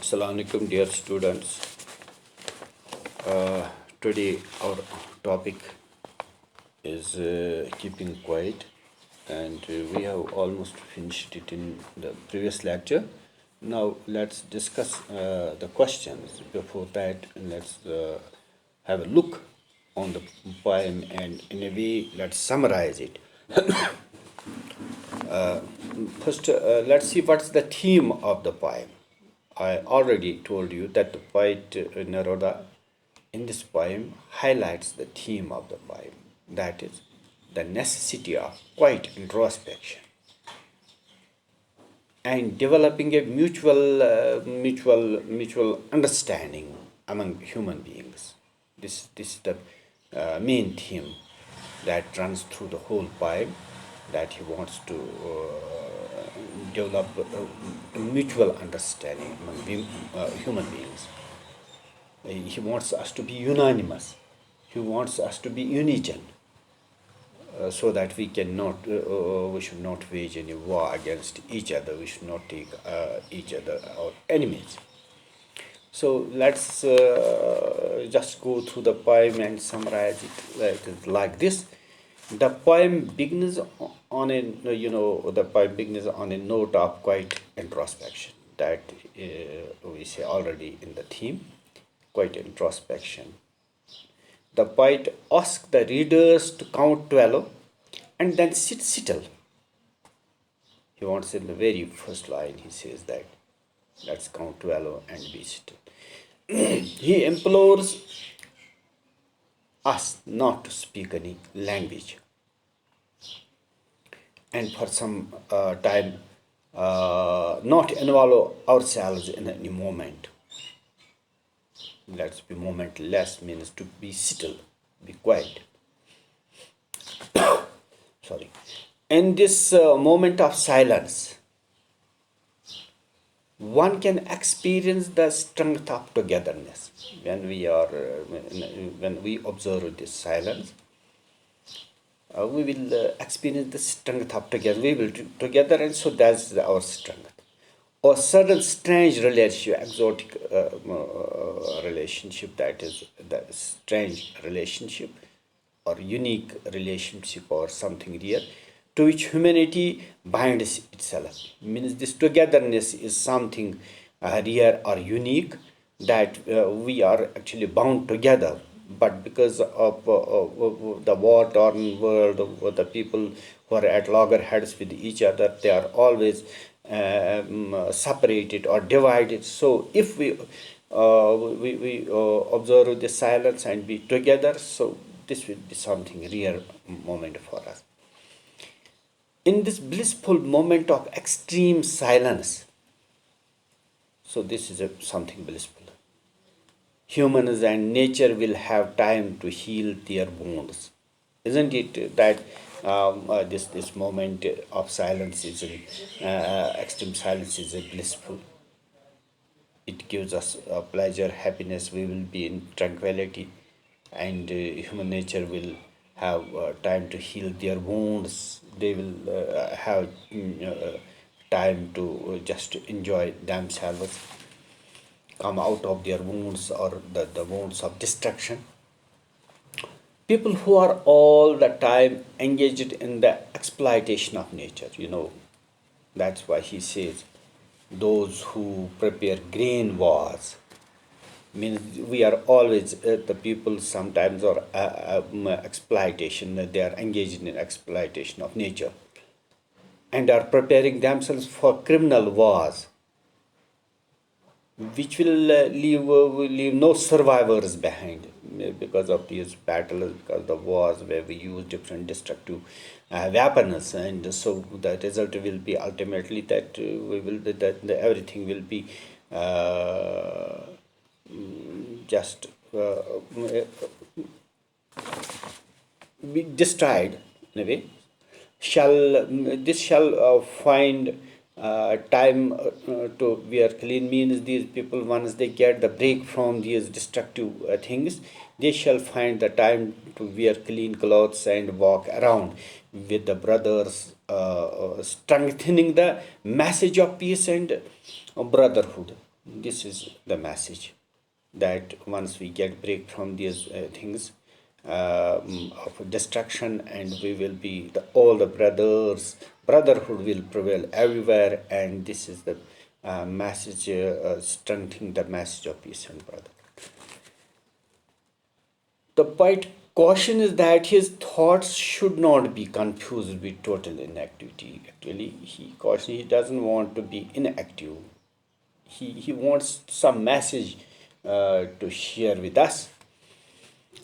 Assalamu alaikum, dear students. Today our topic is keeping quiet, and we have almost finished it in the previous lecture. Now let's discuss the questions. Before that, let's have a look on the poem, and in a way, let's summarize it. First, let's see what's the theme of the poem. I already told you that the poet Neruda in this poem highlights the theme of the poem, that is, the necessity of quiet introspection and developing a mutual understanding among human beings. This is the main theme that runs through the whole poem, that he wants to develop a mutual understanding among human beings. He wants us to be unanimous. He wants us to be unison, so that we should not wage any war against each other. We should not take each other our enemies. So let's just go through the poem and summarize it like this. The poem begins on a note of quiet introspection, that we say already in the theme, quiet introspection. The poet asks the readers to count 12 and then sit still. He wants, in the very first line, he says that let's count 12 and be still. He implores us not to speak any language, and for some time not involve ourselves in any moment. Let's be momentless, means to be still, be quiet. Sorry. In this moment of silence, one can experience the strength of togetherness. When we observe this silence, we will experience the strength of together. We will do together, and so that's our strength. Or certain strange relationship, exotic relationship, that is the strange relationship, or unique relationship, or something real, to which humanity binds itself. Means this togetherness is something rare or unique, that we are actually bound together. But because of the war-torn world, or the people who are at loggerheads with each other, they are always separated or divided. So if we observe the silence and be together, so this will be something rare moment for us. In this blissful moment of extreme silence, so this is something blissful, humans and nature will have time to heal their wounds. Isn't it that this moment of silence is extreme silence is blissful? It gives us pleasure, happiness. We will be in tranquility, and human nature will have time to heal their wounds. They will have time to just enjoy themselves, come out of their wounds, or the wounds of destruction. People who are all the time engaged in the exploitation of nature, that's why he says, those who prepare grain wars. Means we are always the people sometimes are exploitation. They are engaged in exploitation of nature and are preparing themselves for criminal wars, which will leave no survivors behind, because of these battles, because of the wars where we use different destructive weapons, and so the result will be ultimately that everything will be just be destroyed in a way. Shall find time to wear clean. Means these people, once they get the break from these destructive things, they shall find the time to wear clean clothes and walk around with the brothers, strengthening the message of peace and brotherhood. This is the message, that once we get break from these things of destruction, and we will be all the brotherhood will prevail everywhere, and this is the message, strengthening the message of peace and brotherhood. The point caution is that his thoughts should not be confused with total inactivity. Actually, he doesn't want to be inactive. He wants some message to share with us.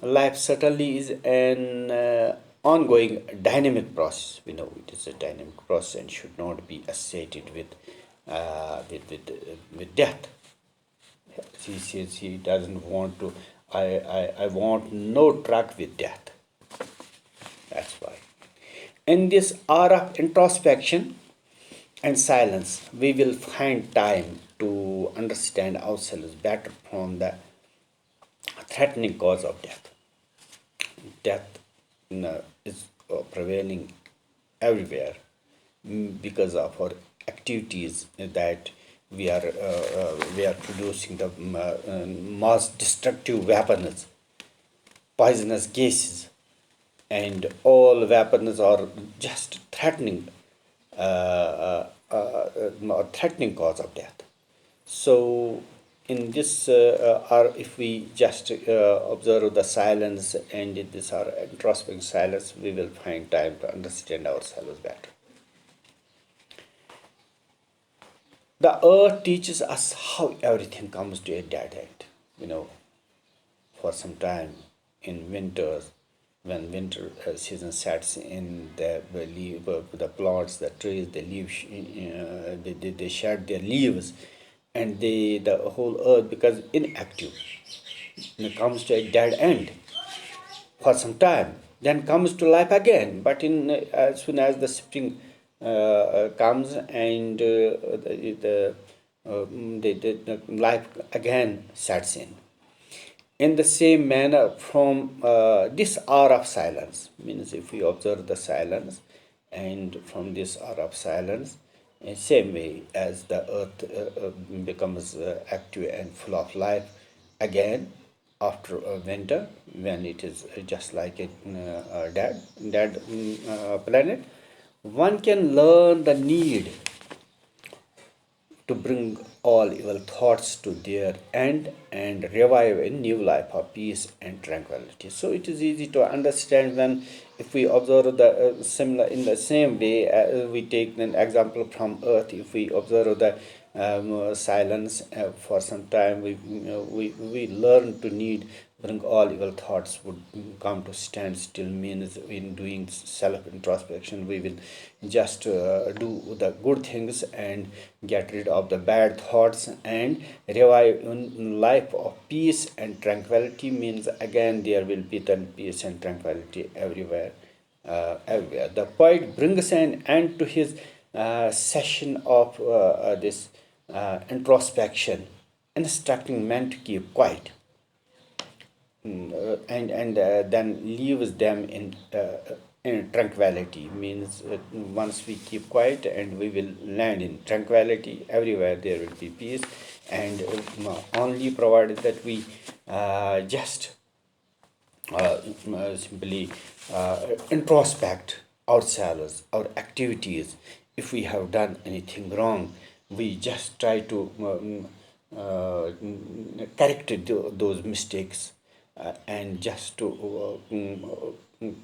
Life certainly is an ongoing dynamic process. We know it is a dynamic process and should not be associated with death. He says he doesn't want to. I want no track with death. That's why. In this hour of introspection and silence, we will find time to understand ourselves better from the threatening cause of death. Death is prevailing everywhere because of our activities, that we are producing the mass destructive weapons, poisonous gases, and all weapons are just threatening cause of death. So in this, or if we just observe the silence, and in this our introspective silence, we will find time to understand ourselves better. The earth teaches us how everything comes to a dead end. You know, for some time in winters, when winter season sets in, the plants, the trees, the leaves, they shed their leaves, and the whole earth becomes inactive. It comes to a dead end for some time, then comes to life again. But as soon as the spring comes, and the life again sets in. In the same manner, from this hour of silence, means if we observe the silence, and from this hour of silence, in same way as the earth becomes active and full of life again after a winter, when it is just like a dead planet, one can learn the need to bring all evil thoughts to their end and revive a new life of peace and tranquility. So it is easy to understand when, if we observe the similar in the same way, we take an example from earth. If we observe the silence for some time, we learn to need bring all evil thoughts would come to stand still. Means in doing self introspection, we will just do the good things and get rid of the bad thoughts and revive in life of peace and tranquility. Means again there will be then peace and tranquility everywhere. Everywhere the poet brings an end to his session of this introspection, instructing men to keep quiet, and then leaves them in tranquility. Means once we keep quiet, and we will land in tranquility, everywhere there will be peace, and only provided that we just simply introspect ourselves, our activities. If we have done anything wrong, we just try to correct those mistakes, and just to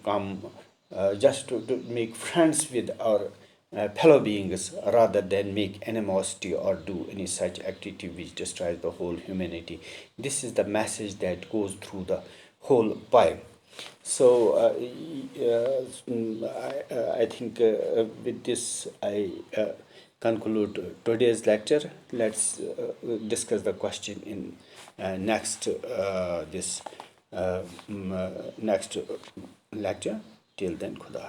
come, to make friends with our fellow beings, rather than make animosity or do any such activity which destroys the whole humanity. This is the message that goes through the whole poem. So I think with this I conclude today's lecture. Let's discuss the question in next next lecture. Till then, Khuda.